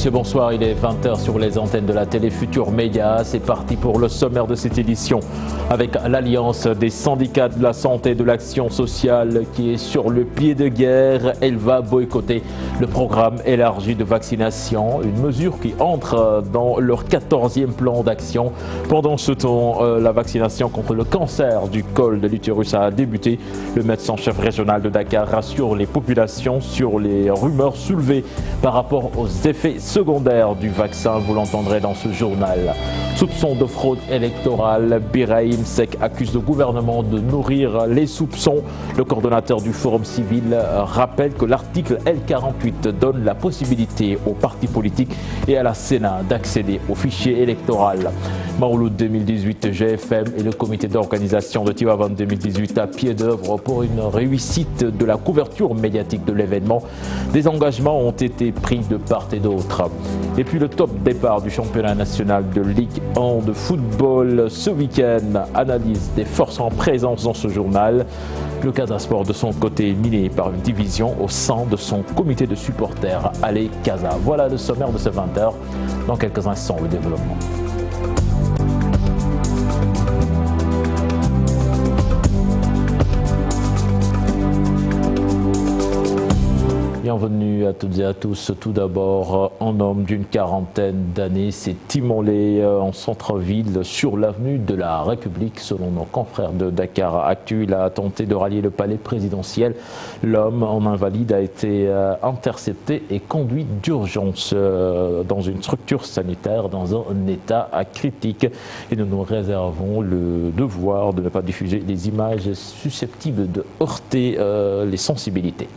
messieurs, bonsoir. Il est 20h sur les antennes de la télé Futur Média. C'est parti pour le sommaire de cette édition avec l'Alliance des syndicats de la santé et de l'action sociale qui est sur le pied de guerre. Elle va boycotter le programme élargi de vaccination, une mesure qui entre dans leur 14e plan d'action. Pendant ce temps, la vaccination contre le cancer du col de l'utérus a débuté. Le médecin-chef régional de Dakar rassure les populations sur les rumeurs soulevées par rapport aux effets secondaires du vaccin. Vous l'entendrez dans ce journal. Soupçon de fraude électorale, Birahim Seck accuse le gouvernement de nourrir les soupçons. Le coordonnateur du Forum civil rappelle que l'article L48 donne la possibilité aux partis politiques et à la Sénat d'accéder au fichier électoral. Mawlud 2018, GFM et le comité d'organisation de Tivaouane 2018 à pied d'œuvre pour une réussite de la couverture médiatique de l'événement. Des engagements ont été pris de part et d'autre. Et puis le top départ du championnat national de Ligue 1 de football ce week-end. Analyse des forces en présence dans ce journal. Le Casa Sport de son côté est miné par une division au sein de son comité de supporters Allez Casa. Voilà le sommaire de ce 20h. Dans quelques instants, le développement. Bienvenue à toutes et à tous. Tout d'abord, un homme d'une quarantaine d'années s'est immolé en centre-ville sur l'avenue de la République. Selon nos confrères de Dakar Actu, il a tenté de rallier le palais présidentiel. L'homme en invalide a été intercepté et conduit d'urgence dans une structure sanitaire dans un état critique. Et nous nous réservons le devoir de ne pas diffuser des images susceptibles de heurter les sensibilités.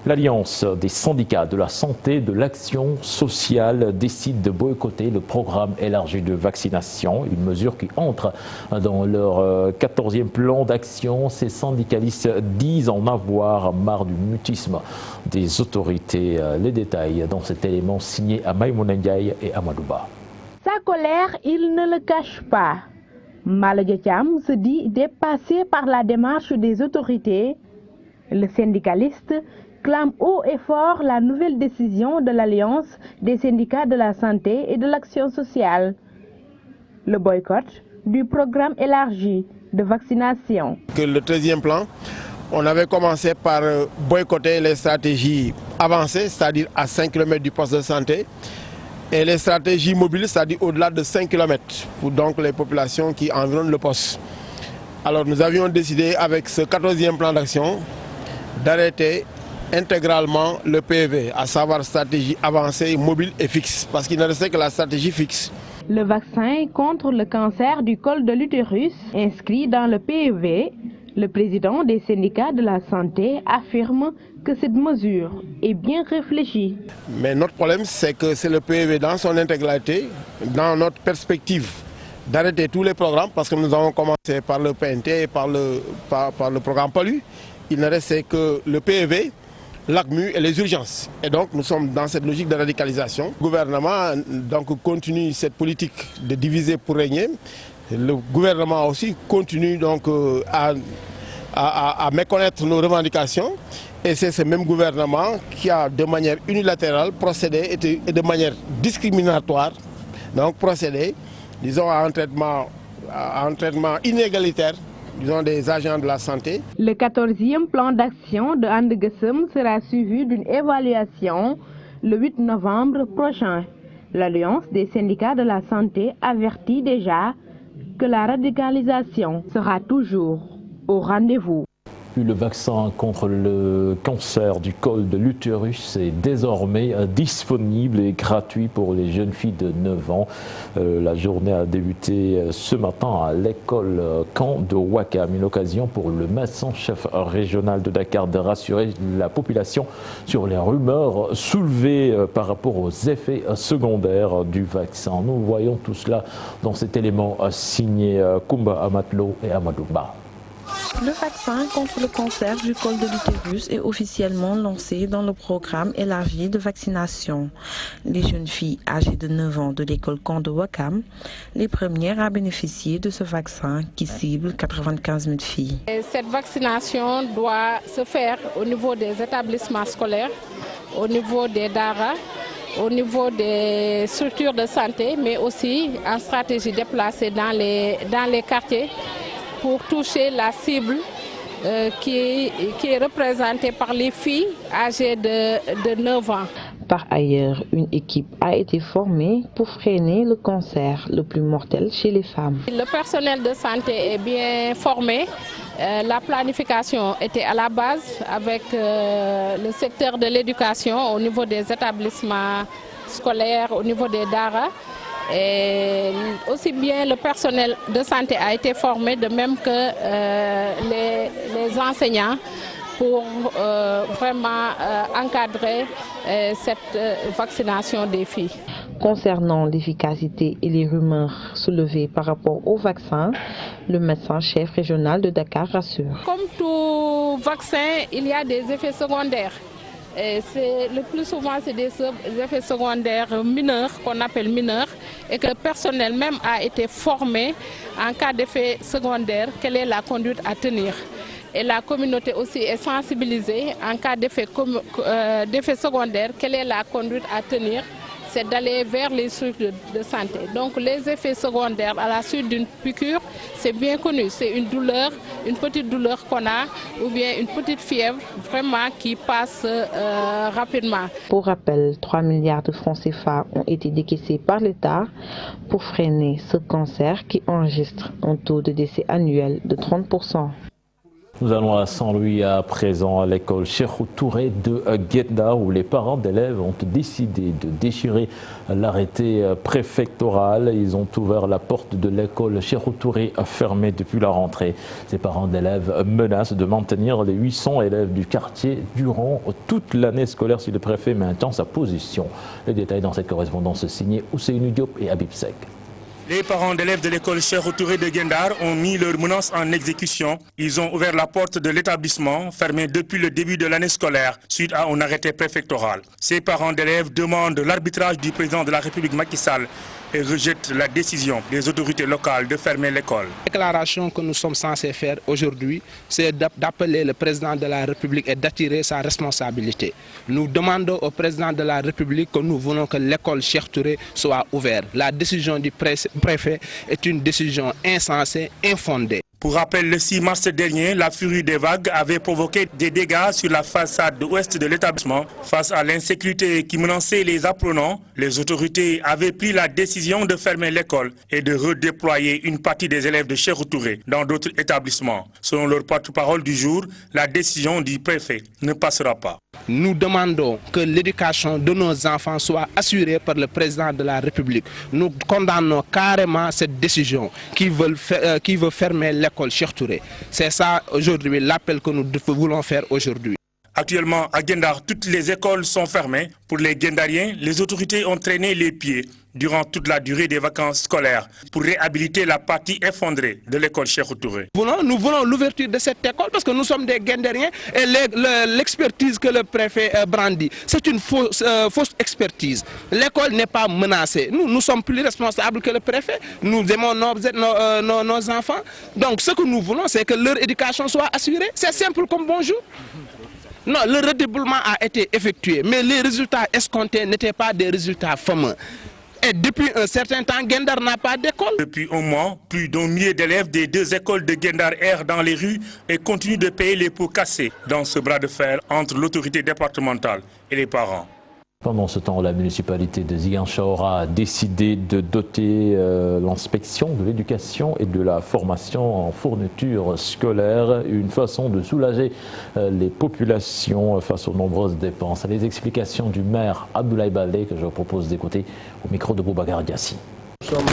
L'Alliance des syndicats de la santé et de l'action sociale décide de boycotter le programme élargi de vaccination, une mesure qui entre dans leur 14e plan d'action. Ces syndicalistes disent en avoir marre du mutisme des autorités. Les détails dans cet élément signé à Maïmouna Ndiaye et Amadouba. Sa colère, il ne le cache pas. Maladie Thiam se dit dépassé par la démarche des autorités. Le syndicaliste clame haut et fort la nouvelle décision de l'Alliance des syndicats de la santé et de l'action sociale. Le boycott du programme élargi de vaccination. Le 13e plan, on avait commencé par boycotter les stratégies avancées, c'est-à-dire à 5 km du poste de santé, et les stratégies mobiles, c'est-à-dire au-delà de 5 km, pour donc les populations qui environnent le poste. Alors nous avions décidé avec ce 14e plan d'action d'arrêter intégralement le PV, à savoir stratégie avancée, mobile et fixe, parce qu'il ne restait que la stratégie fixe. Le vaccin contre le cancer du col de l'utérus, inscrit dans le PV, le président des syndicats de la santé affirme que cette mesure est bien réfléchie. Mais notre problème, c'est que c'est le PV dans son intégralité, dans notre perspective d'arrêter tous les programmes, parce que nous avons commencé par le PNT et par le programme PALU. Il ne restait que le PV, l'ACMU et les urgences. Et donc nous sommes dans cette logique de radicalisation. Le gouvernement donc continue cette politique de diviser pour régner. Le gouvernement aussi continue donc à méconnaître nos revendications. Et c'est ce même gouvernement qui a de manière unilatérale procédé et de manière discriminatoire donc procédé, disons, à un traitement inégalitaire, disons, des agents de la santé. Le 14e plan d'action de Andegesem sera suivi d'une évaluation le 8 novembre prochain. L'Alliance des syndicats de la santé avertit déjà que la radicalisation sera toujours au rendez-vous. Le vaccin contre le cancer du col de l'utérus est désormais disponible et gratuit pour les jeunes filles de 9 ans. La journée a débuté ce matin à l'école Camp de Ouakam. Une occasion pour le médecin-chef régional de Dakar de rassurer la population sur les rumeurs soulevées par rapport aux effets secondaires du vaccin. Nous voyons tout cela dans cet élément signé Koumba Amatlo et Amadouba. Le vaccin contre le cancer du col de l'utérus est officiellement lancé dans le programme élargi de vaccination. Les jeunes filles âgées de 9 ans de l'école Camp de Ouakam, les premières à bénéficier de ce vaccin qui cible 95 000 filles. Cette vaccination doit se faire au niveau des établissements scolaires, au niveau des daras au niveau des structures de santé, mais aussi en stratégie déplacée dans les quartiers pour toucher la cible qui est représentée par les filles âgées de 9 ans. Par ailleurs, une équipe a été formée pour freiner le cancer le plus mortel chez les femmes. Le personnel de santé est bien formé. La planification était à la base avec le secteur de l'éducation au niveau des établissements scolaires, au niveau des daara. Et aussi bien le personnel de santé a été formé, de même que les enseignants, pour vraiment encadrer cette vaccination des filles. Concernant l'efficacité et les rumeurs soulevées par rapport au vaccin, le médecin-chef régional de Dakar rassure. Comme tout vaccin, il y a des effets secondaires. Le plus souvent, c'est des effets secondaires mineurs, qu'on appelle mineurs, et que le personnel même a été formé en cas d'effet secondaire, quelle est la conduite à tenir. Et la communauté aussi est sensibilisée en cas d'effet secondaire, quelle est la conduite à tenir. C'est d'aller vers les structures de santé. Donc les effets secondaires à la suite d'une piqûre, c'est bien connu. C'est une douleur, une petite douleur qu'on a, ou bien une petite fièvre vraiment qui passe rapidement. Pour rappel, 3 milliards de francs CFA ont été décaissés par l'État pour freiner ce cancer qui enregistre un taux de décès annuel de 30%. Nous allons à Saint-Louis à présent, à l'école Cheikhou Touré de Guet-Ndar, où les parents d'élèves ont décidé de déchirer l'arrêté préfectoral. Ils ont ouvert la porte de l'école Cheikhou Touré fermée depuis la rentrée. Ces parents d'élèves menacent de maintenir les 800 élèves du quartier durant toute l'année scolaire si le préfet maintient sa position. Les détails dans cette correspondance signée Ousseynou Diop et Habib Sek. Les parents d'élèves de l'école Cheikhou Touré de Guet-Ndar ont mis leurs menaces en exécution. Ils ont ouvert la porte de l'établissement, fermé depuis le début de l'année scolaire, suite à un arrêté préfectoral. Ces parents d'élèves demandent l'arbitrage du président de la République Macky Sall et rejettent la décision des autorités locales de fermer l'école. La déclaration que nous sommes censés faire aujourd'hui, c'est d'appeler le président de la République et d'attirer sa responsabilité. Nous demandons au président de la République que nous voulons que l'école Cheikhou Touré soit ouverte. La décision du préfet est une décision insensée, infondée. Pour rappel, le 6 mars dernier, la furie des vagues avait provoqué des dégâts sur la façade ouest de l'établissement. Face à l'insécurité qui menaçait les apprenants, les autorités avaient pris la décision de fermer l'école et de redéployer une partie des élèves de Cheikhou Touré dans d'autres établissements. Selon leur porte-parole du jour, la décision du préfet ne passera pas. Nous demandons que l'éducation de nos enfants soit assurée par le président de la République. Nous condamnons carrément cette décision qui veut fermer l'école Cheikhou Touré. C'est ça aujourd'hui l'appel que nous voulons faire aujourd'hui. Actuellement, à Guet-Ndar, toutes les écoles sont fermées. Pour les Guet-Ndariens, les autorités ont traîné les pieds durant toute la durée des vacances scolaires pour réhabiliter la partie effondrée de l'école Cheikhou Touré. Nous voulons l'ouverture de cette école parce que nous sommes des Guet-Ndariens et l'expertise que le préfet brandit, c'est une fausse expertise. L'école n'est pas menacée. Nous sommes plus responsables que le préfet. Nous aimons nos enfants. Donc ce que nous voulons, c'est que leur éducation soit assurée. C'est simple comme bonjour. Non, le redéploiement a été effectué, mais les résultats escomptés n'étaient pas des résultats fameux. Et depuis un certain temps, Guet-Ndar n'a pas d'école. Depuis un mois, plus d'un millier d'élèves des deux écoles de Guet-Ndar errent dans les rues et continuent de payer les pots cassés dans ce bras de fer entre l'autorité départementale et les parents. Pendant ce temps, la municipalité de Ziguinchor a décidé de doter l'inspection de l'éducation et de la formation en fourniture scolaire, une façon de soulager les populations face aux nombreuses dépenses. Les explications du maire Abdoulaye Baldé que je vous propose d'écouter au micro de Boubacar Diassi. Nous sommes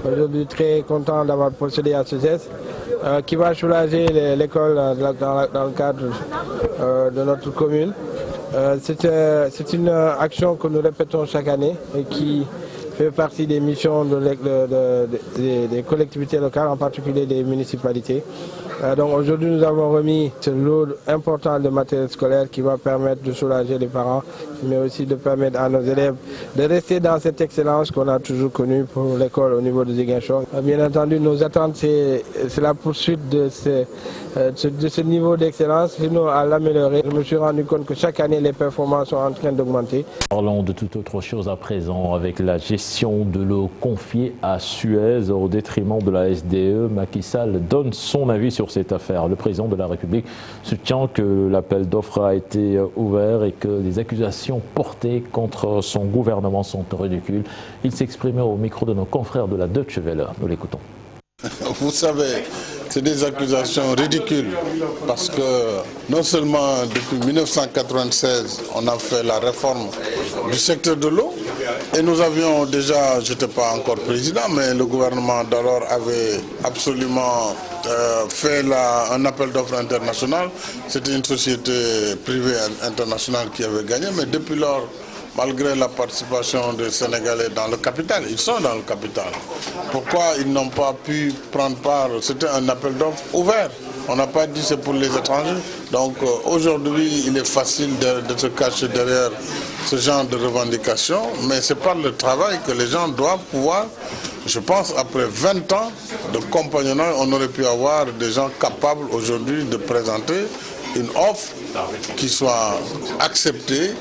aujourd'hui très contents d'avoir procédé à ce geste qui va soulager l'école dans le cadre de notre commune. C'est une action que nous répétons chaque année et qui fait partie des missions des collectivités locales, en particulier des municipalités. Donc aujourd'hui, nous avons remis ce lot important de matériel scolaire qui va permettre de soulager les parents mais aussi de permettre à nos élèves de rester dans cette excellence qu'on a toujours connue pour l'école au niveau de Ziguinchor. Bien entendu, nos attentes, c'est la poursuite de ce niveau d'excellence, sinon à l'améliorer. Je me suis rendu compte que chaque année, les performances sont en train d'augmenter. Parlons de toute autre chose à présent avec la gestion de l'eau confiée à Suez au détriment de la SDE. Macky Sall donne son avis sur cette affaire. Le président de la République soutient que l'appel d'offres a été ouvert et que les accusations portées contre son gouvernement sont ridicules. Il s'exprimait au micro de nos confrères de la Deutsche Welle. Nous l'écoutons. Vous savez, c'est des accusations ridicules parce que non seulement depuis 1996, on a fait la réforme du secteur de l'eau et nous avions déjà, je n'étais pas encore président, mais le gouvernement d'alors avait absolument fait un appel d'offres international. C'était une société privée internationale qui avait gagné, mais depuis lors, malgré la participation des Sénégalais dans le capital, ils sont dans le capital. Pourquoi ils n'ont pas pu prendre part? C'était un appel d'offres ouvert. On n'a pas dit c'est pour les étrangers. Donc aujourd'hui, il est facile de se cacher derrière ce genre de revendications, mais c'est par le travail que les gens doivent pouvoir, je pense, après 20 ans de compagnonnage, on aurait pu avoir des gens capables aujourd'hui de présenter une offre qui soit acceptée,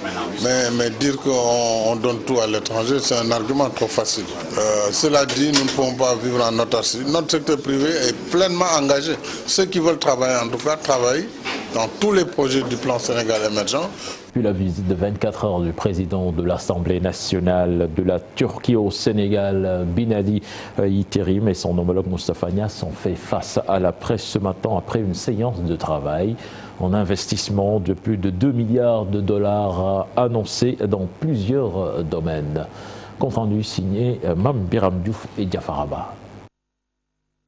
mais dire qu'on donne tout à l'étranger, c'est un argument trop facile. Cela dit, nous ne pouvons pas vivre en autarcie. Notre secteur privé est pleinement engagé. Ceux qui veulent travailler, en tout cas, travaillent dans tous les projets du plan Sénégal émergent. Puis la visite de 24 heures du président de l'Assemblée nationale de la Turquie au Sénégal, Binali Yildirim, et son homologue Moustapha Niasse ont fait face à la presse ce matin après une séance de travail. En investissement de plus de 2 milliards de dollars annoncés dans plusieurs domaines. Compte rendu signé Mam Biram Diouf et Diafaraba.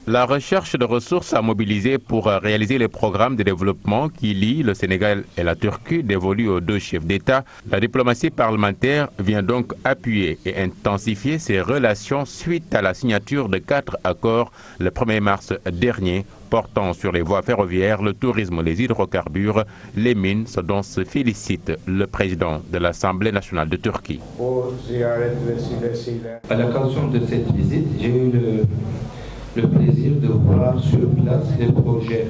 La recherche de ressources à mobiliser pour réaliser les programmes de développement qui lient le Sénégal et la Turquie dévolus aux deux chefs d'État, la diplomatie parlementaire vient donc appuyer et intensifier ses relations suite à la signature de 4 accords le 1er mars dernier portant sur les voies ferroviaires, le tourisme, les hydrocarbures, les mines, ce dont se félicite le président de l'Assemblée nationale de Turquie. À l'occasion de cette visite, j'ai eu le plaisir de voir sur place les projets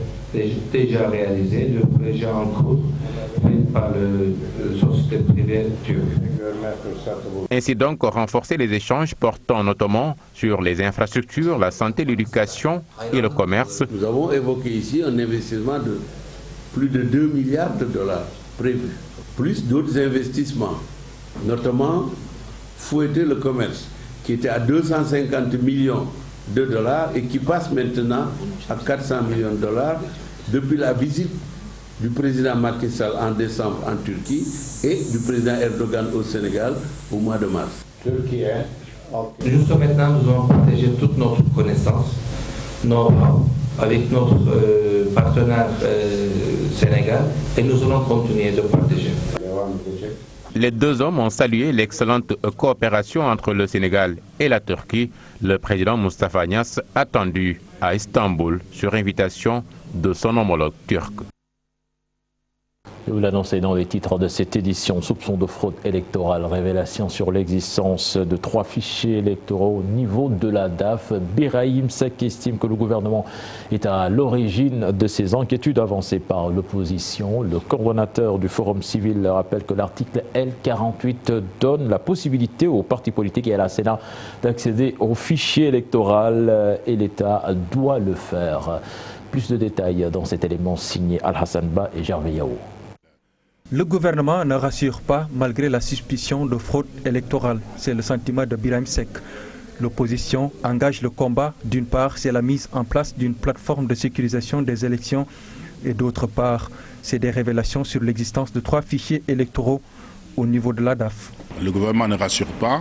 déjà réalisés, le projet en cours fait par la société privée turque. Ainsi donc, renforcer les échanges portant notamment sur les infrastructures, la santé, l'éducation et le commerce. Nous avons évoqué ici un investissement de plus de 2 milliards de dollars prévus, plus d'autres investissements, notamment fouetter le commerce qui était à 250 millions de dollars et qui passe maintenant à 400 millions de dollars depuis la visite du président Macky Sall en décembre en Turquie et du président Erdogan au Sénégal au mois de mars. Jusqu'à maintenant, nous avons partagé toute notre connaissance, avec notre partenaire Sénégal et nous allons continuer de partager. Les deux hommes ont salué l'excellente coopération entre le Sénégal et la Turquie. Le président Moustapha Niasse attendu à Istanbul sur invitation de son homologue turc. Vous l'annoncez dans les titres de cette édition, soupçon de fraude électorale, révélation sur l'existence de 3 fichiers électoraux au niveau de la DAF. Birahim Seck estime que le gouvernement est à l'origine de ces inquiétudes avancées par l'opposition. Le coordonnateur du Forum civil rappelle que l'article L48 donne la possibilité aux partis politiques et à la Sénat d'accéder au fichier électoral et l'État doit le faire. Plus de détails dans cet élément signé Al-Hassan Ba et Gervais Yao. Le gouvernement ne rassure pas malgré la suspicion de fraude électorale. C'est le sentiment de Birahim Seck. L'opposition engage le combat. D'une part, c'est la mise en place d'une plateforme de sécurisation des élections. Et d'autre part, c'est des révélations sur l'existence de 3 fichiers électoraux au niveau de la DAF. Le gouvernement ne rassure pas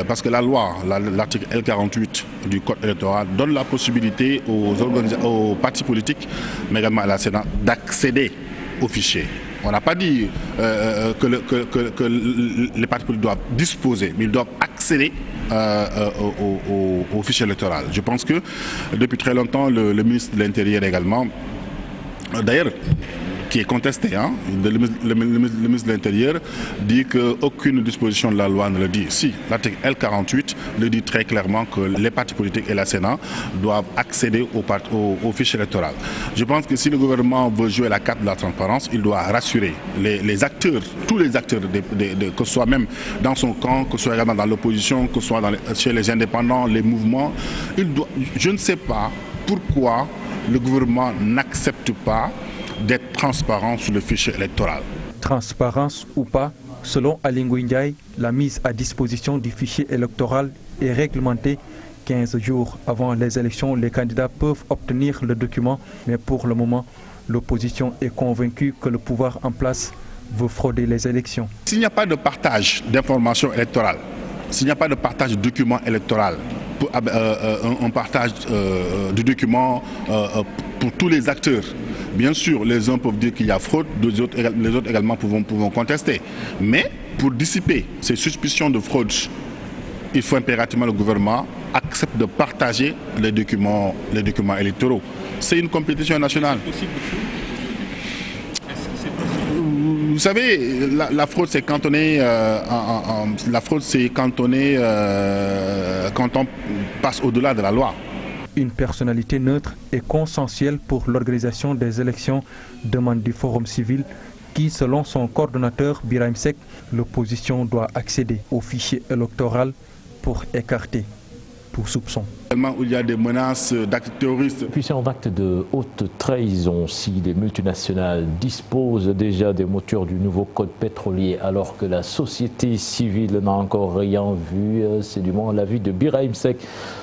parce que la loi, l'article L48 du code électoral donne la possibilité aux partis politiques, mais également à la Sénat, d'accéder aux fichiers. On n'a pas dit que les partis politiques doivent disposer, mais ils doivent accéder au fichier électoral. Je pense que depuis très longtemps, le ministre de l'Intérieur également, d'ailleurs, qui est contesté. Hein. Le ministre de l'Intérieur dit qu'aucune disposition de la loi ne le dit. Si, l'article L48 le dit très clairement que les partis politiques et la Sénat doivent accéder au fichier électoral. Je pense que si le gouvernement veut jouer la carte de la transparence, il doit rassurer les acteurs, tous les acteurs, que ce soit même dans son camp, que ce soit également dans l'opposition, que ce soit chez les indépendants, les mouvements. Je ne sais pas pourquoi le gouvernement n'accepte pas d'être transparent sur le fichier électoral. Transparence ou pas, selon Aly Ngouille Ndiaye, la mise à disposition du fichier électoral est réglementée 15 jours avant les élections. Les candidats peuvent obtenir le document, mais pour le moment, l'opposition est convaincue que le pouvoir en place veut frauder les élections. S'il n'y a pas de partage d'informations électorales, s'il n'y a pas de partage de documents électoraux, un partage de documents pour tous les acteurs, bien sûr, les uns peuvent dire qu'il y a fraude, les autres également pouvons contester. Mais pour dissiper ces suspicions de fraude, il faut impérativement que le gouvernement accepte de partager les documents électoraux. C'est une compétition nationale. Vous savez, la fraude, c'est quand on passe au-delà de la loi. Une personnalité neutre et consensuelle pour l'organisation des élections, demande du Forum civil qui, selon son coordonnateur Birahim Seck, l'opposition doit accéder au fichier électoral pour écarter tout soupçon. Où il y a des menaces d'actes terroristes. Puis c'est un acte de haute trahison si les multinationales disposent déjà des moteurs du nouveau code pétrolier alors que la société civile n'a encore rien vu. C'est du moins l'avis de Birahim Seck.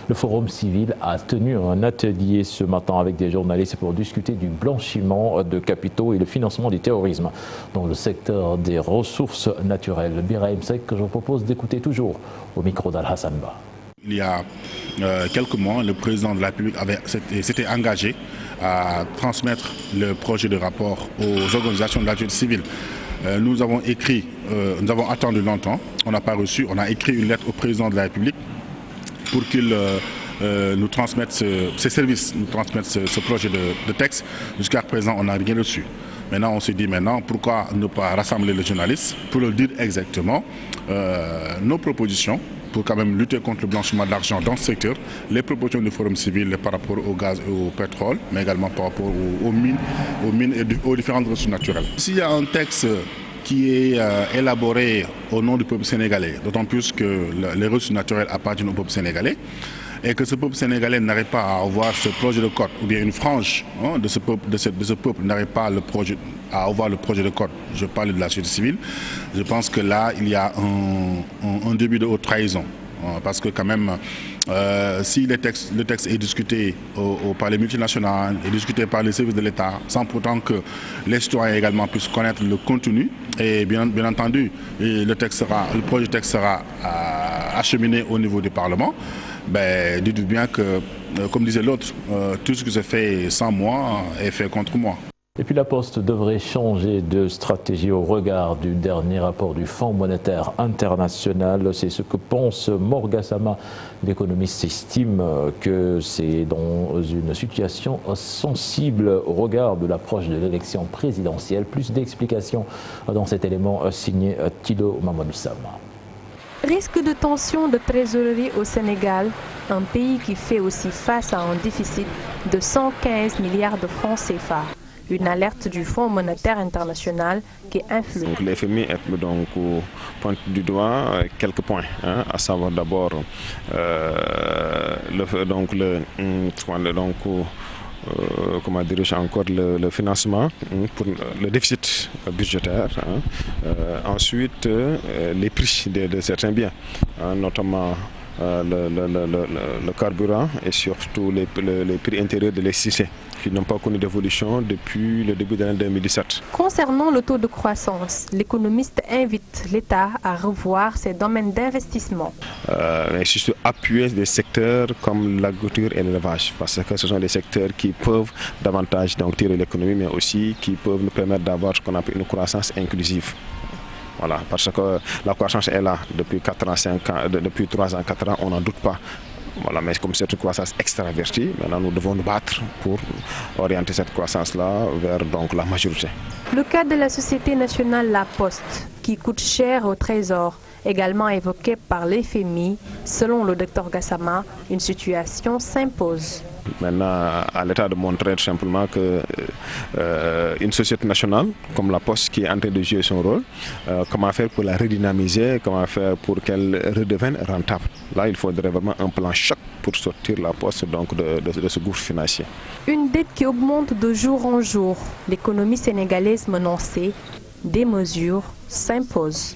Le Forum civil a tenu un atelier ce matin avec des journalistes pour discuter du blanchiment de capitaux et le financement du terrorisme dans le secteur des ressources naturelles. Birahim Seck, que je vous propose d'écouter toujours au micro d'Al-Hassan Ba. Il y a quelques mois, le président de la République s'était engagé à transmettre le projet de rapport aux organisations de la société civile. Nous avons attendu longtemps, on n'a pas reçu, on a écrit une lettre au président de la République pour qu'il nous transmette ses services, nous transmette ce projet de texte. Jusqu'à présent, on n'a rien reçu. Maintenant, on se dit pourquoi ne pas rassembler les journalistes pour leur dire exactement nos propositions pour quand même lutter contre le blanchiment d'argent dans ce secteur, les propositions du Forum civil par rapport au gaz et au pétrole, mais également par rapport aux mines et aux différentes ressources naturelles. S'il y a un texte qui est élaboré au nom du peuple sénégalais, d'autant plus que les ressources naturelles appartiennent au peuple sénégalais, et que ce peuple sénégalais n'arrive pas à avoir ce projet de code, ou bien une frange de ce peuple n'arrive pas à avoir le projet de code, je parle de la société civile, je pense que là, il y a un début de haute trahison. Parce que quand même, si le texte est discuté par les multinationales, est discuté par les services de l'État, sans pourtant que les citoyens également puissent connaître le contenu, et bien entendu, le projet de texte sera acheminé au niveau du Parlement, dites-vous bien que, comme disait l'autre, tout ce qui se fait sans moi est fait contre moi. Et puis la Poste devrait changer de stratégie au regard du dernier rapport du Fonds monétaire international. C'est ce que pense Morgasama. L'économiste estime que c'est dans une situation sensible au regard de l'approche de l'élection présidentielle. Plus d'explications dans cet élément signé Tilo Mamadou Sama. Risque de tension de trésorerie au Sénégal, un pays qui fait aussi face à un déficit de 115 milliards de francs CFA. Une alerte du Fonds monétaire international qui influe. Le FMI pointe du doigt quelques points, à savoir d'abord le financement pour le déficit budgétaire, ensuite les prix de certains biens, notamment le carburant et surtout les prix intérieurs de l'électricité qui n'ont pas connu d'évolution depuis le début de l'année 2017. Concernant le taux de croissance, l'économiste invite l'État à revoir ses domaines d'investissement. Et surtout appuyer des secteurs comme l'agriculture et l'élevage, parce que ce sont des secteurs qui peuvent davantage tirer l'économie, mais aussi qui peuvent nous permettre d'avoir ce qu'on appelle une croissance inclusive. Voilà, parce que la croissance est là depuis 4 ans, 5 ans, depuis 3 ans, 4 ans, on n'en doute pas. Voilà, mais comme c'est une croissance extravertie, maintenant nous devons nous battre pour orienter cette croissance-là vers donc, la majorité. Le cas de la Société nationale La Poste, qui coûte cher au Trésor, également évoqué par l'FMI, selon le Dr Gassama, une situation s'impose. Maintenant, à l'État de montrer tout simplement qu'une société nationale comme la Poste qui est en train de jouer son rôle, comment faire pour la redynamiser, comment faire pour qu'elle redevienne rentable. Là, il faudrait vraiment un plan choc pour sortir la Poste donc, de ce gouffre financier. Une dette qui augmente de jour en jour. L'économie sénégalaise menacée, des mesures s'imposent.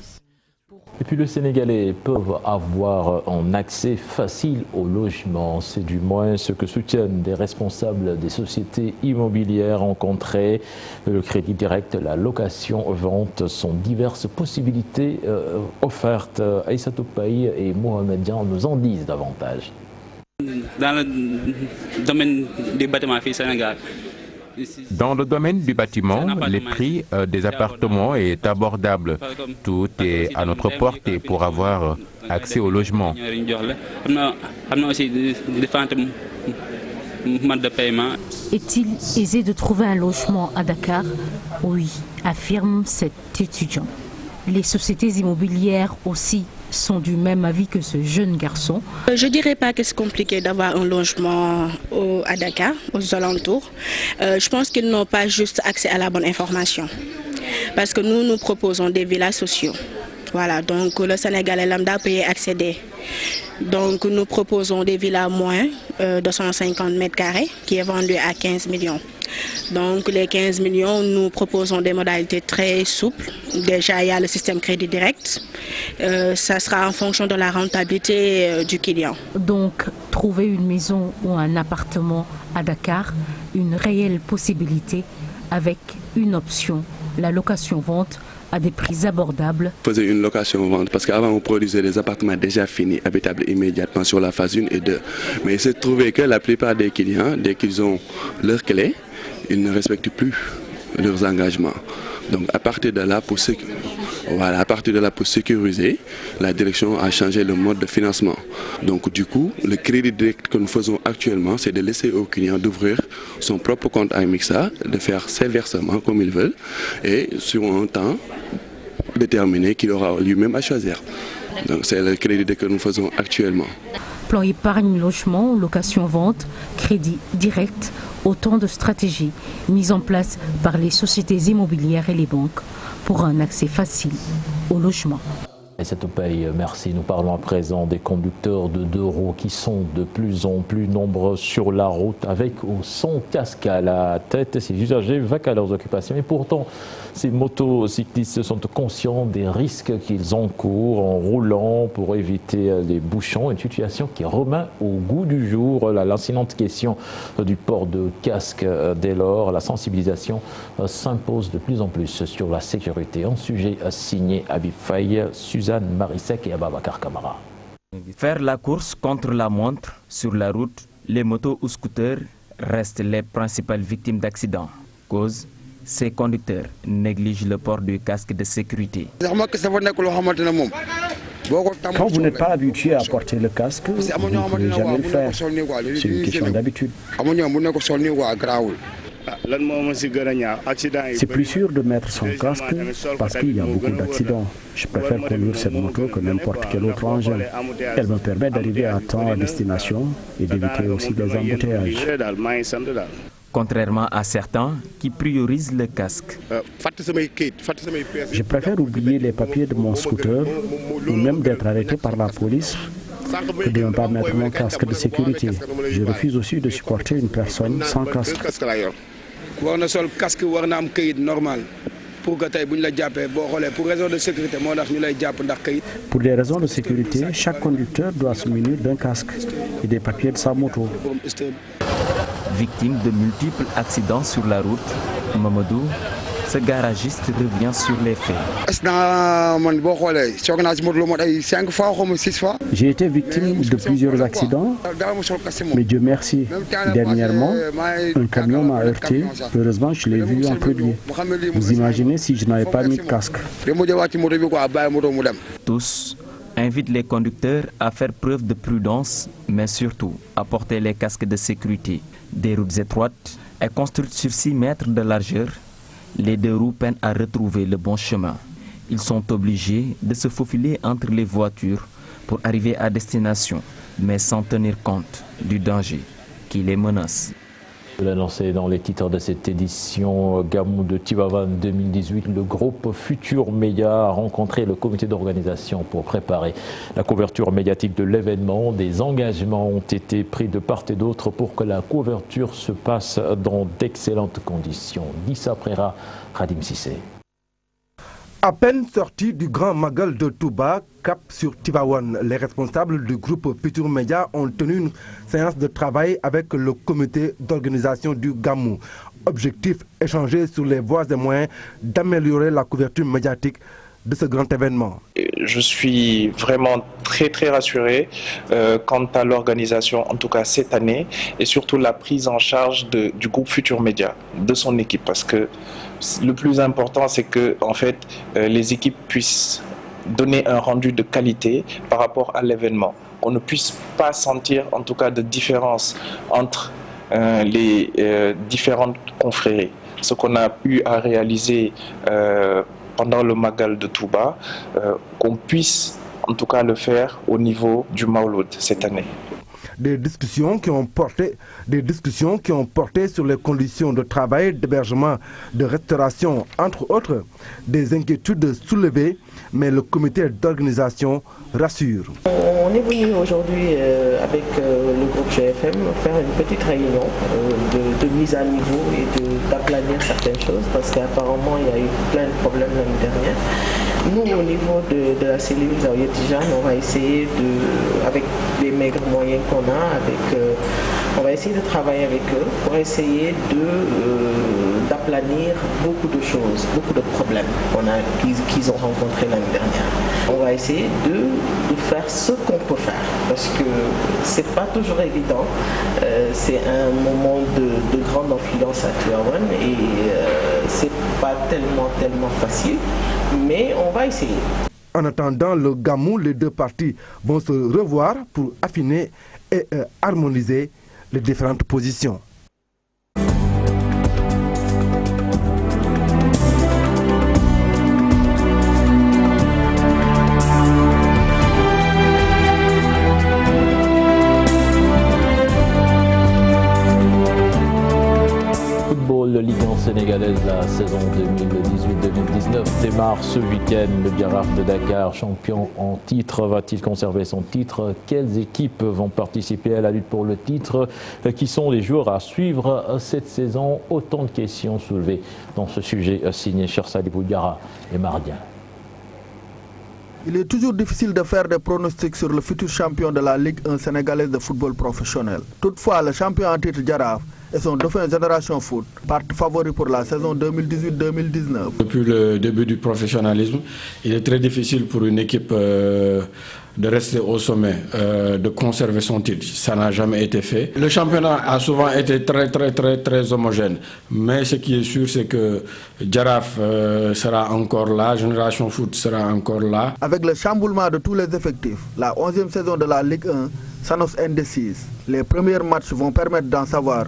Et puis les Sénégalais peuvent avoir un accès facile au logement. C'est du moins ce que soutiennent des responsables des sociétés immobilières rencontrées. Le crédit direct, la location-vente sont diverses possibilités offertes. Aïssatou Paye et Mohamed Dian nous en disent davantage. Dans le domaine des bâtiments au Sénégal, dans le domaine du bâtiment, les prix des appartements est abordable. Tout est à notre portée pour avoir accès au logement. Est-il aisé de trouver un logement à Dakar? Oui, affirme cet étudiant. Les sociétés immobilières aussi sont du même avis que ce jeune garçon. Je ne dirais pas que c'est compliqué d'avoir un logement à Dakar, aux alentours. Je pense qu'ils n'ont pas juste accès à la bonne information. Parce que nous proposons des villas sociaux. Voilà, donc le Sénégalais lambda peut y accéder. Donc nous proposons des villas moins de 150 mètres carrés qui est vendu à 15 millions. Donc les 15 millions, nous proposons des modalités très souples. Déjà, il y a le système crédit direct. Ça sera en fonction de la rentabilité du client. Donc, trouver une maison ou un appartement à Dakar, une réelle possibilité avec une option, la location-vente à des prix abordables. Faisait une location-vente parce qu'avant on produisait des appartements déjà finis, habitables immédiatement sur la phase 1 et 2. Mais il s'est trouvé que la plupart des clients, dès qu'ils ont leurs clés, ils ne respectent plus leurs engagements. Donc à partir de là, pour sécuriser, la direction a changé le mode de financement. Donc du coup, le crédit direct que nous faisons actuellement, c'est de laisser au client d'ouvrir son propre compte à Mixa, de faire ses versements comme il veut et sur un temps déterminé qu'il aura lui-même à choisir. Donc c'est le crédit que nous faisons actuellement. Plan épargne logement, location-vente, crédit direct, autant de stratégies mises en place par les sociétés immobilières et les banques pour un accès facile au logement. Et cette paye, merci. Nous parlons à présent des conducteurs de 2 roues qui sont de plus en plus nombreux sur la route avec ou sans casque à la tête. Ces usagers vaquent à leurs occupations et pourtant ces motocyclistes sont conscients des risques qu'ils encourent en roulant pour éviter les bouchons. Une situation qui remet au goût du jour la lancinante question du port de casque. Dès lors, la sensibilisation s'impose de plus en plus sur la sécurité. Un sujet signé Habib Faye, Suzanne Marissek et Ababakar Kamara. Faire la course contre la montre sur la route, les motos ou scooters restent les principales victimes d'accidents. Cause, ces conducteurs négligent le port du casque de sécurité. Quand vous n'êtes pas habitué à porter le casque, vous ne pouvez jamais le faire. C'est une question d'habitude. C'est plus sûr de mettre son casque parce qu'il y a beaucoup d'accidents. Je préfère conduire cette moto que n'importe quel autre engin. Elle me permet d'arriver à temps à destination et d'éviter aussi des embouteillages. Contrairement à certains qui priorisent le casque. Je préfère oublier les papiers de mon scooter ou même d'être arrêté par la police que de ne pas mettre mon casque de sécurité. Je refuse aussi de supporter une personne sans casque. Pour des raisons de sécurité, chaque conducteur doit se munir d'un casque et des papiers de sa moto. Victime de multiples accidents sur la route, Mamadou, ce garagiste revient sur les faits. J'ai été victime de plusieurs accidents, mais Dieu merci. Dernièrement, un camion m'a heurté. Heureusement, je l'ai vu en premier. Vous imaginez si je n'avais pas mis de casque. Tous invite les conducteurs à faire preuve de prudence, mais surtout à porter les casques de sécurité. Des routes étroites et construites sur 6 mètres de largeur, les 2 roues peinent à retrouver le bon chemin. Ils sont obligés de se faufiler entre les voitures pour arriver à destination, mais sans tenir compte du danger qui les menace. Je l'annonçais dans les titres de cette édition Gamou de Tivaouane 2018, le groupe Futur Média a rencontré le comité d'organisation pour préparer la couverture médiatique de l'événement. Des engagements ont été pris de part et d'autre pour que la couverture se passe dans d'excellentes conditions. Dissa Prera, Radim Sissé. À peine sortis du Grand Magal de Touba, cap sur Tivaouane, les responsables du groupe Futur Média ont tenu une séance de travail avec le comité d'organisation du Gamou. Objectif, échanger sur les voies et moyens d'améliorer la couverture médiatique de ce grand événement. Je suis vraiment très rassuré quant à l'organisation, en tout cas cette année, et surtout la prise en charge du groupe Futur Média, de son équipe, parce que le plus important, c'est que en fait, les équipes puissent donner un rendu de qualité par rapport à l'événement. Qu'on ne puisse pas sentir, en tout cas, de différence entre les différentes confréries. Ce qu'on a eu à réaliser pendant le Magal de Touba, qu'on puisse, en tout cas, le faire au niveau du Mauloud cette année. Des discussions qui ont porté sur les conditions de travail, d'hébergement, de restauration, entre autres, des inquiétudes soulevées, mais le comité d'organisation rassure. On est venu aujourd'hui avec le groupe GFM faire une petite réunion de mise à niveau et d'aplanir certaines choses, parce qu'apparemment il y a eu plein de problèmes l'année dernière. Nous, au niveau de la cellule Zawiya Tijane, on va essayer avec les maigres moyens qu'on a, on va essayer de travailler avec eux pour essayer d'aplanir beaucoup de choses, beaucoup de problèmes qu'ils ont rencontrés l'année dernière. On va essayer de faire ce qu'on peut faire, parce que c'est pas toujours évident. C'est un moment de grande influence à Tivaouane et c'est pas tellement facile, mais on va essayer. En attendant le Gamou, les 2 parties vont se revoir pour affiner et harmoniser les différentes positions. Ligue 1 sénégalaise, la saison 2018-2019 démarre ce week-end. Le Giraffe de Dakar, champion en titre, va-t-il conserver son titre? Quelles équipes vont participer à la lutte pour le titre? Qui sont les joueurs à suivre cette saison? Autant de questions soulevées dans ce sujet signé Chersali Boudjara et Mardien. Il est toujours difficile de faire des pronostics sur le futur champion de la Ligue 1 sénégalaise de football professionnel. Toutefois, le champion en titre Giraffe et son dauphin Génération Foot partent favoris pour la saison 2018-2019. Depuis le début du professionnalisme, il est très difficile pour une équipe de rester au sommet, de conserver son titre. Ça n'a jamais été fait. Le championnat a souvent été très homogène. Mais ce qui est sûr, c'est que Giraffe sera encore là, Génération Foot sera encore là. Avec le chamboulement de tous les effectifs, la 11e saison de la Ligue 1 s'annonce indécise. Les premiers matchs vont permettre d'en savoir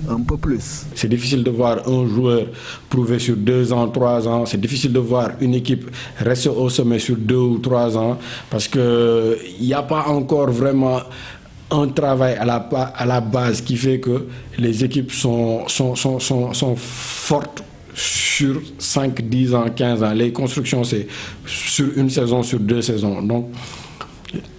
un peu plus. C'est difficile de voir un joueur prouver sur 2 ans, 3 ans. C'est difficile de voir une équipe rester au sommet sur 2 ou 3 ans parce qu'il n'y a pas encore vraiment un travail à la base qui fait que les équipes sont fortes sur 5, 10 ans, 15 ans. Les constructions, c'est sur une saison, sur 2 saisons. Donc,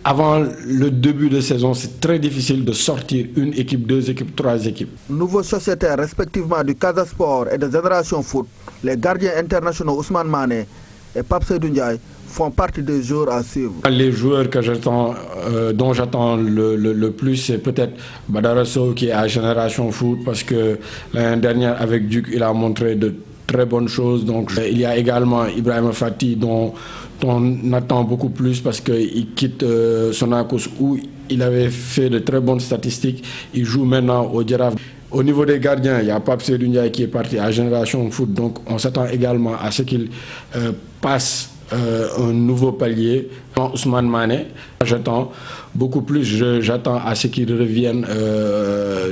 avant le début de saison, c'est très difficile de sortir une équipe, 2 équipes, 3 équipes. Nouveaux sociétaires respectivement du Casa Sport et de Génération Foot, les gardiens internationaux Ousmane Mané et Pape Seydou Ndiaye font partie des joueurs à suivre. Les joueurs que dont j'attends le plus, c'est peut-être Badara Sow qui est à Génération Foot parce que l'année dernière avec Duc, il a montré de très bonnes choses. Donc il y a également Ibrahima Fati dont on attend beaucoup plus parce qu'il quitte Sonacos où il avait fait de très bonnes statistiques. Il joue maintenant au Giraffe. Au niveau des gardiens, il y a Pape Seydou Ndiaye qui est parti à Génération Foot. Donc on s'attend également à ce qu'il passe un nouveau palier. Ousmane Mané, j'attends beaucoup plus, j'attends à ce qu'il revienne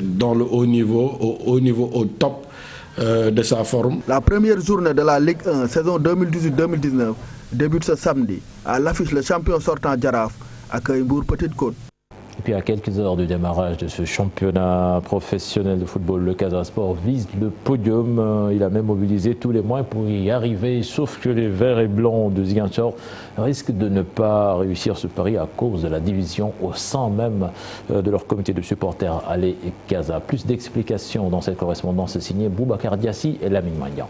dans le haut niveau, au top de sa forme. La première journée de la Ligue 1 saison 2018-2019 débute ce samedi. À l'affiche, le champion sortant Jaraaf accueille Mbour Petite Côte. Et puis à quelques heures du démarrage de ce championnat professionnel de football, le Casa Sport vise le podium. Il a même mobilisé tous les moyens pour y arriver, sauf que les Verts et Blancs de Ziguinchor risquent de ne pas réussir ce pari à cause de la division au sein même de leur comité de supporters Allez et Casa. Plus d'explications dans cette correspondance signée Boubacar Diassi et Lamine Magnan.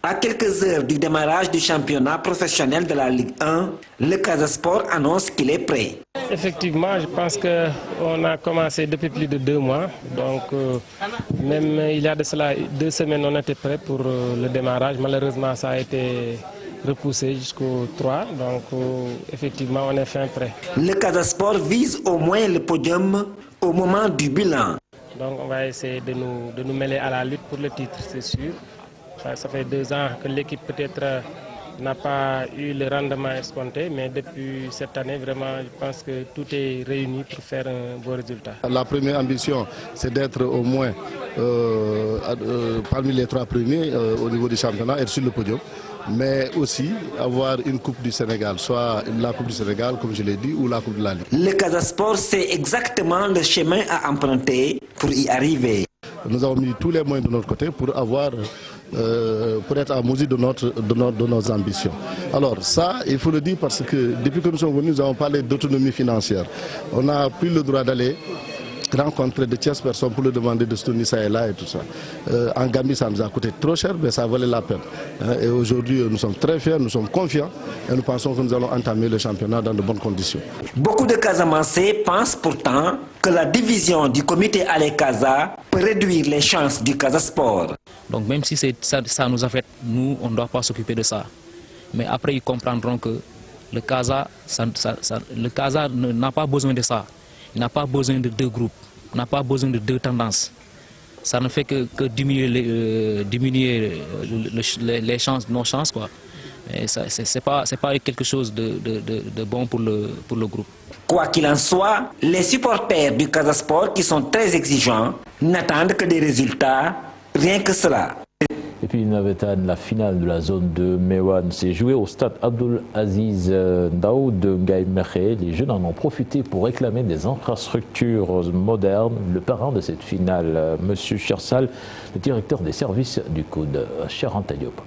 À quelques heures du démarrage du championnat professionnel de la Ligue 1, le Casa Sport annonce qu'il est prêt. Effectivement, je pense qu'on a commencé depuis plus de 2 mois. Donc, même il y a de cela 2 semaines, on était prêt pour le démarrage. Malheureusement, ça a été repoussé jusqu'au 3. Donc, effectivement, on est fin prêt. Le Casa Sport vise au moins le podium au moment du bilan. Donc, on va essayer de nous mêler à la lutte pour le titre, c'est sûr. Ça fait 2 ans que l'équipe peut-être n'a pas eu le rendement escompté, mais depuis cette année, vraiment, je pense que tout est réuni pour faire un beau résultat. La première ambition, c'est d'être au moins parmi les 3 premiers au niveau du championnat, être sur le podium, mais aussi avoir une Coupe du Sénégal, soit la Coupe du Sénégal, comme je l'ai dit, ou la Coupe de la Ligue. Le Casa Sport sait exactement le chemin à emprunter pour y arriver. Nous avons mis tous les moyens de notre côté pour être à mesure de nos ambitions. Alors ça, il faut le dire parce que depuis que nous sommes venus, nous avons parlé d'autonomie financière. On n'a plus le droit d'aller rencontrer de tierces personnes pour leur demander de soutenir ça et là et tout ça. En Gambie, ça nous a coûté trop cher, mais ça valait la peine. Et aujourd'hui, nous sommes très fiers, nous sommes confiants et nous pensons que nous allons entamer le championnat dans de bonnes conditions. Beaucoup de Casamancés pensent pourtant que la division du comité Allez Casa peut réduire les chances du Casa Sport. Donc même si ça nous affecte, nous, on ne doit pas s'occuper de ça. Mais après, ils comprendront que le Casa n'a pas besoin de ça. Il n'a pas besoin de 2 groupes, il n'a pas besoin de 2 tendances. Ça ne fait que diminuer les chances, nos chances, quoi. Ce n'est pas quelque chose de bon pour le groupe. Quoi qu'il en soit, les supporters du Casa Sport, qui sont très exigeants, n'attendent que des résultats, rien que cela. Et puis Navetan, la finale de la zone de Mewan s'est jouée au stade Abdul Aziz Ndao de Ngaye Mékhé. Les jeunes en ont profité pour réclamer des infrastructures modernes. Le parrain de cette finale, M. Chersal, le directeur des services du COUD, Cheranta Diop.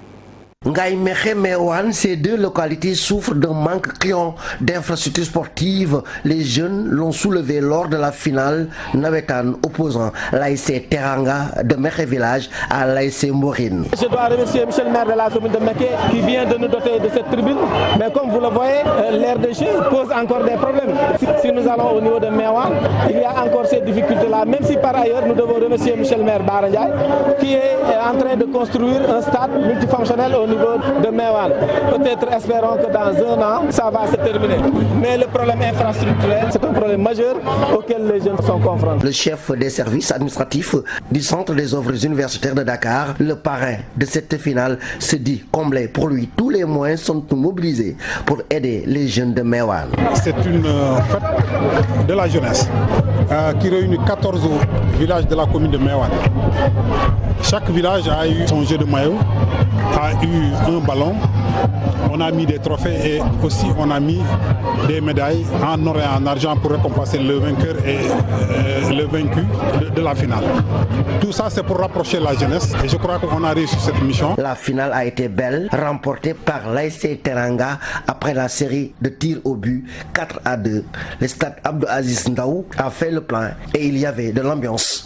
Ngaye Mékhé, Mewan, ces 2 localités souffrent d'un manque criant d'infrastructures sportives. Les jeunes l'ont soulevé lors de la finale Navetan opposant l'ASC Teranga de Mékhé Village à l'ASC Mourine. Je dois remercier Michel le maire de la commune de Mékhé qui vient de nous doter de cette tribune. Mais comme vous le voyez, l'aire de jeu pose encore des problèmes. Si nous allons au niveau de Mewan, il y a encore ces difficultés-là. Même si par ailleurs nous devons remercier Michel le maire Barangay qui est en train de construire un stade multifonctionnel au niveau de Mewan. Peut-être espérons que dans 1 an, ça va se terminer. Mais le problème infrastructurel, c'est un problème majeur auquel les jeunes sont confrontés. Le chef des services administratifs du Centre des œuvres universitaires de Dakar, le parrain de cette finale, se dit comblé. Pour lui, tous les moyens sont mobilisés pour aider les jeunes de Mewan. C'est une fête de la jeunesse qui réunit 14 villages de la commune de Mewan. Chaque village a eu son jeu de maillot, a eu un ballon, on a mis des trophées et aussi on a mis des médailles en or et en argent pour récompenser le vainqueur et le vaincu de la finale. Tout ça c'est pour rapprocher la jeunesse et je crois qu'on a réussi cette mission. La finale a été belle, remportée par l'ASC Teranga après la série de tirs au but 4-2. Le stade Abdou Aziz Ndao a fait le plein et il y avait de l'ambiance.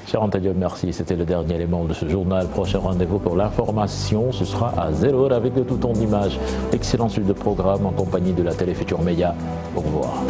Cheranta Diop, merci. C'était le dernier élément de ce journal. Prochain rendez-vous pour l'information, ce sera à 0h avec le tout en images. Excellente suite de programme en compagnie de la Télé Futur Média. Au revoir.